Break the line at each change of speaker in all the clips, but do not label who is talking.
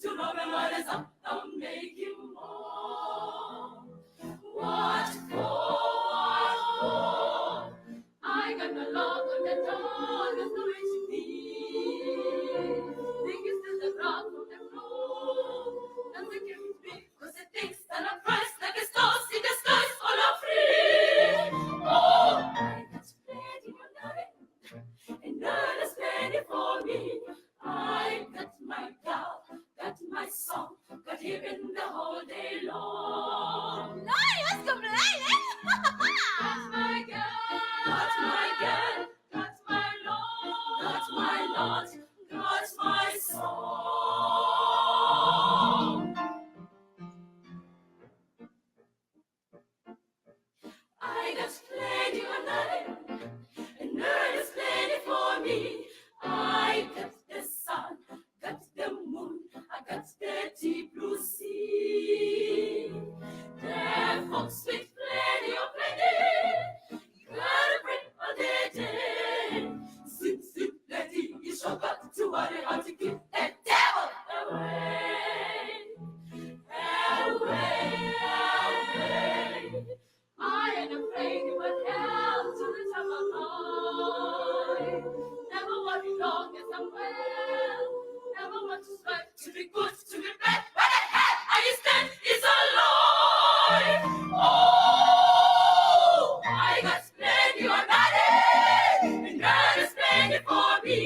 to love him what is up, don't make him more. What for? I got no love on the dog, that's the way she feels. Think it's still the rock from the floor. Nothing can be, cause it thinks that I'm priced like a stars in the skies, all are free. Oh, I got plenty of nothing, and none is plenty for me. I got my gal, got my song, got even the whole day long.
Nice, Nkang Mahlale!
Got my girl, got my girl, got my lord, got my lord, got my song. I got plenty of nothing, and none is plenty for me. I got the sun, got the moon, I got the deep blue sea. There folks with plenty of plenty, gotta bring all day day. Sip, sip, lady, you sure got to worry how to keep that devil away. Away, away. I ain't afraid you would help to the top of mine. Never want to long as I'm well. Never want to strive to be good, to be bad. Where the hell are you stand is alive. Oh, I got plenty of nothing, and God is plenty for me.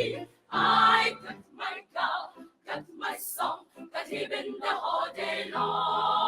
I got my girl, got my song, got even the whole day long.